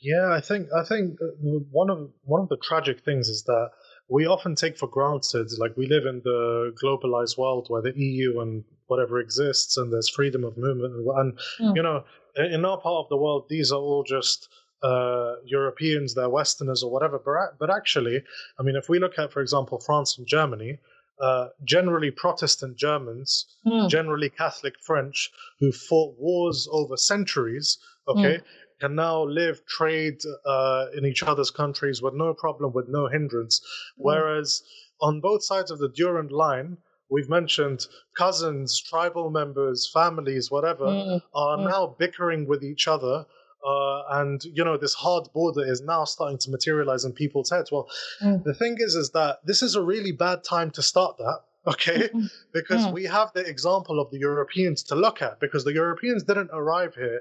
Yeah, I think one of the tragic things is that we often take for granted, like we live in the globalized world where the EU and whatever exists, and there's freedom of movement, and you Mm, know, in our part of the world, these are all just Europeans, they're Westerners or whatever. But actually, I mean, if we look at, for example, France and Germany, generally Protestant Germans, mm, generally Catholic French, who fought wars over centuries, okay, mm, can now live, trade in each other's countries with no problem, with no hindrance. mm, Whereas on both sides of the Durand line, we've mentioned cousins, tribal members, families, whatever, mm, are mm, now bickering with each other. And this hard border is now starting to materialize in people's heads. Well, mm, the thing is that this is a really bad time to start that, okay? mm, Because mm. we have the example of the Europeans to look at, because the Europeans didn't arrive here,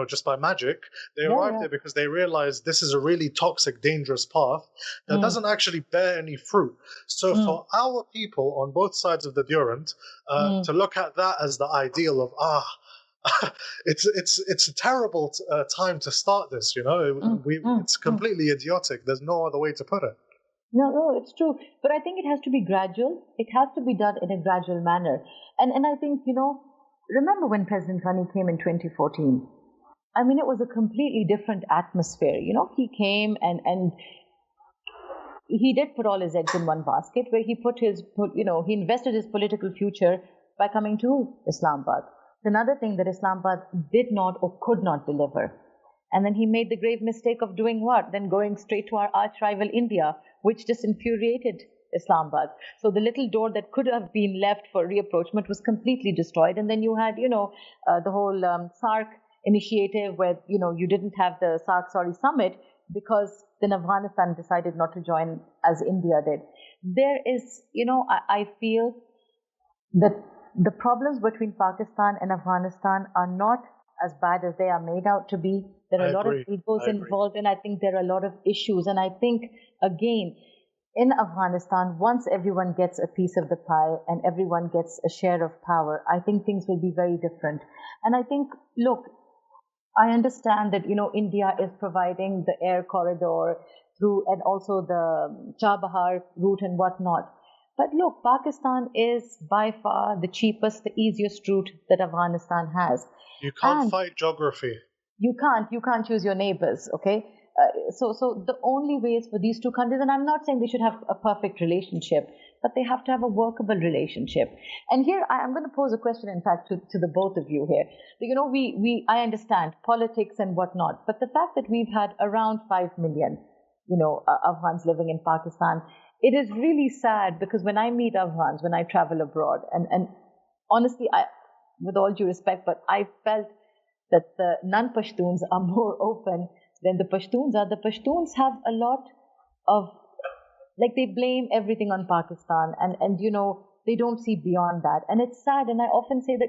just by magic. They Yeah, arrived yeah. here because they realized this is a really toxic, dangerous path that Mm, doesn't actually bear any fruit. So mm, for our people on both sides of the Durand mm, to look at that as the ideal of it's a terrible time to start this. mm, mm, It's mm. completely idiotic. There's no other way to put it. No, no, it's true. But I think it has to be gradual. It has to be done in a gradual manner. And I think, remember when President Ghani came in 2014? I mean, it was a completely different atmosphere. He came and he did put all his eggs in one basket, where he invested his political future by coming to Islamabad. It's another thing that Islamabad did not or could not deliver. And then he made the grave mistake of doing what? Then going straight to our arch rival India, which just infuriated Islamabad. So the little door that could have been left for reapproachment was completely destroyed. And then you had, the whole SARC initiative, where, you didn't have the SARC, summit, because then Afghanistan decided not to join as India did. There is, I feel that the problems between Pakistan and Afghanistan are not as bad as they are made out to be. There are I a lot of agree. egos I agree. involved, and I think there are a lot of issues. And I think, again, in Afghanistan, once everyone gets a piece of the pie and everyone gets a share of power, I think things will be very different. And I think, look, I understand that, India is providing the air corridor through, and also the Chabahar route and whatnot. But look, Pakistan is by far the cheapest, the easiest route that Afghanistan has. You can't And fight geography. you can't choose your neighbors, okay? So the only ways for these two countries, and I'm not saying they should have a perfect relationship, but they have to have a workable relationship. And here I'm going to pose a question, in fact, to the both of you here. I understand politics and whatnot, but the fact that we've had around 5 million, Afghans living in Pakistan, it is really sad, because when I meet Afghans, when I travel abroad, and honestly, with all due respect, but I felt that the non-Pashtuns are more open than the Pashtuns are. The Pashtuns have a lot of, like, they blame everything on Pakistan, and they don't see beyond that. And it's sad. And I often say that,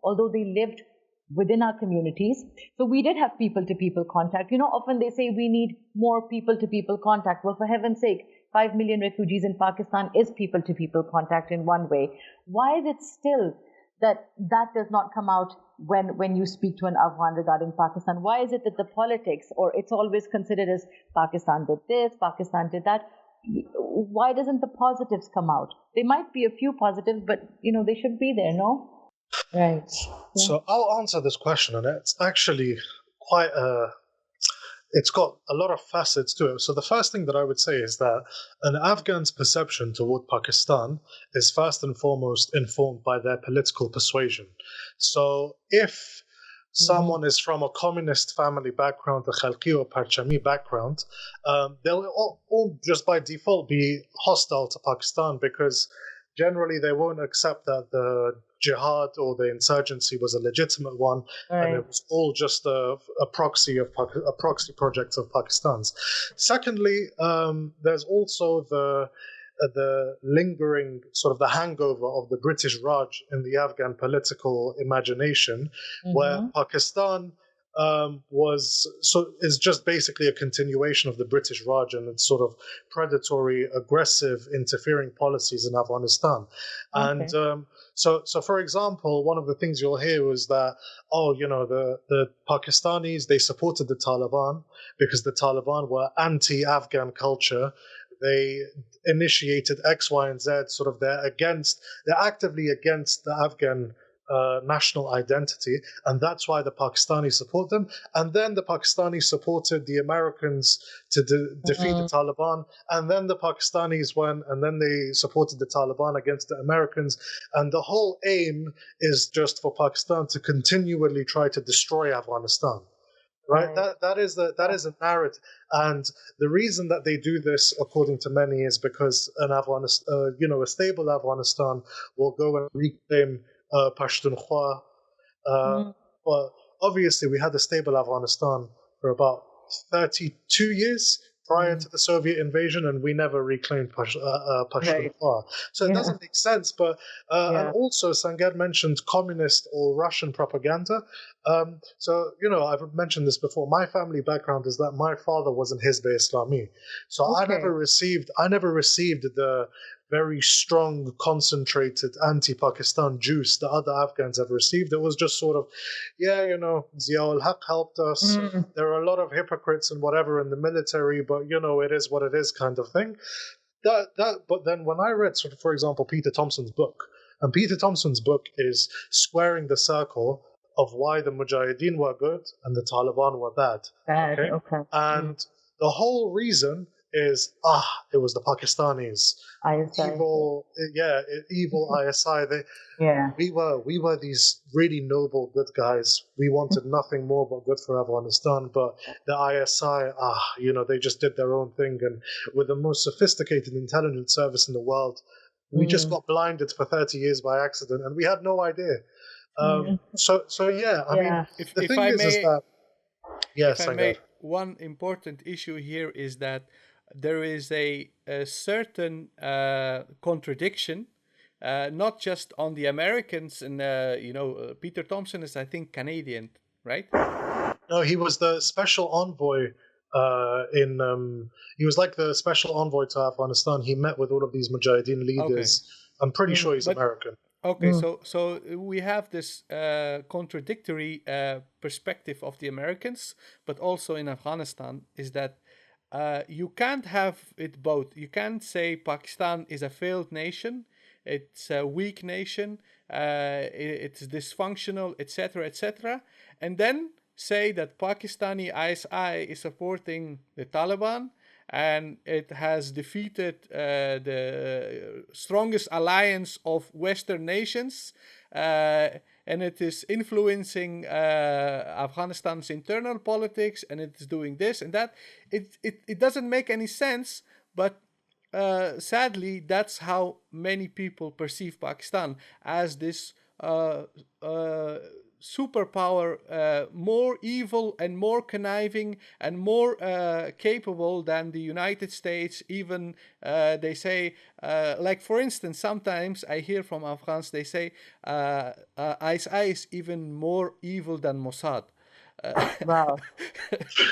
although they lived within our communities, so we did have people to people contact. Often they say we need more people to people contact. Well, for heaven's sake, 5 million refugees in Pakistan is people to people contact in one way. Why is it still that does not come out when you speak to an Afghan regarding Pakistan? Why is it that the politics, or it's always considered as Pakistan did this, Pakistan did that? Why doesn't the positives come out? There might be a few positives, but they should be there, no? Right. Yeah. So I'll answer this question, and it's actually quite it's got a lot of facets to it. So the first thing that I would say is that an Afghan's perception toward Pakistan is first and foremost informed by their political persuasion. So if Mm-hmm. someone is from a communist family background, the Khalqi or Parchami background, they'll all just by default be hostile to Pakistan, because generally they won't accept that the jihad or the insurgency was a legitimate one, All and right. it was all just a proxy project of Pakistan's. Secondly, there's also the lingering sort of the hangover of the British Raj in the Afghan political imagination, where Mm-hmm. Pakistan is just basically a continuation of the British Raj and its sort of predatory, aggressive, interfering policies in Afghanistan. And so for example, one of the things you'll hear was that, the Pakistanis, they supported the Taliban because the Taliban were anti-Afghan culture. They initiated X, Y, and Z. Sort of they're actively against the Afghan national identity, and that's why the Pakistanis support them. And then the Pakistanis supported the Americans to defeat the Taliban, and then the Pakistanis went and then they supported the Taliban against the Americans. And the whole aim is just for Pakistan to continually try to destroy Afghanistan. Right? That is a narrative, and the reason that they do this, according to many, is because an Afghanistan, a stable Afghanistan will go and reclaim Pashtunkhwa. But obviously, we had a stable Afghanistan for about 32 years prior to the Soviet invasion, and we never reclaimed Pashtunkhwa. So it doesn't make sense. But and also, Sangar mentioned communist or Russian propaganda. So I've mentioned this before. My family background is that my father was in Hizb Islami, so I never received the very strong, concentrated anti-Pakistan juice that other Afghans have received. It was just sort of, Ziaul Haq helped us. There are a lot of hypocrites and whatever in the military, but it is what it is, kind of thing. But then when I read, sort of, for example, Peter Thompson's book, and Peter Thompson's book is squaring the circle of why the Mujahideen were good and the Taliban were bad. And the whole reason is it was the Pakistanis, ISI. evil ISI. We were these really noble good guys. We wanted nothing more but good for Afghanistan, but the ISI, they just did their own thing, and with the most sophisticated intelligence service in the world, we just got blinded for 30 years by accident, and we had no idea. Mean, the thing is that if I may, one important issue here is that there is a certain contradiction, not just on the Americans, and Peter Thompson is, I think, Canadian, right? No, he was the special envoy. He was like the special envoy to Afghanistan. He met with all of these Mujahideen leaders. I'm pretty sure he's American. Okay, so we have this contradictory perspective of the Americans, but also in Afghanistan is that you can't have it both. You can't say Pakistan is a failed nation, it's a weak nation, it's dysfunctional, etc., etc., and then say that Pakistani ISI is supporting the Taliban and it has defeated the strongest alliance of Western nations, and it is influencing Afghanistan's internal politics, and it is doing this and that. It doesn't make any sense, but sadly, that's how many people perceive Pakistan, as this superpower, more evil and more conniving and more capable than the United States. Even they say, like for instance, sometimes I hear from Afghans, they say ISI is even more evil than Mossad. Wow.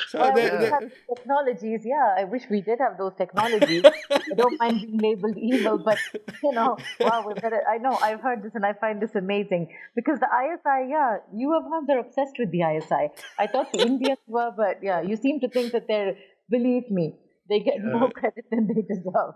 So we have technologies. Yeah, I wish we did have those technologies. I don't mind being labeled evil, but wow, I know, I've heard this and I find this amazing because the ISI, you Afghans are obsessed with the ISI. I thought the Indians were, but you seem to think that believe me, they get more credit than they deserve.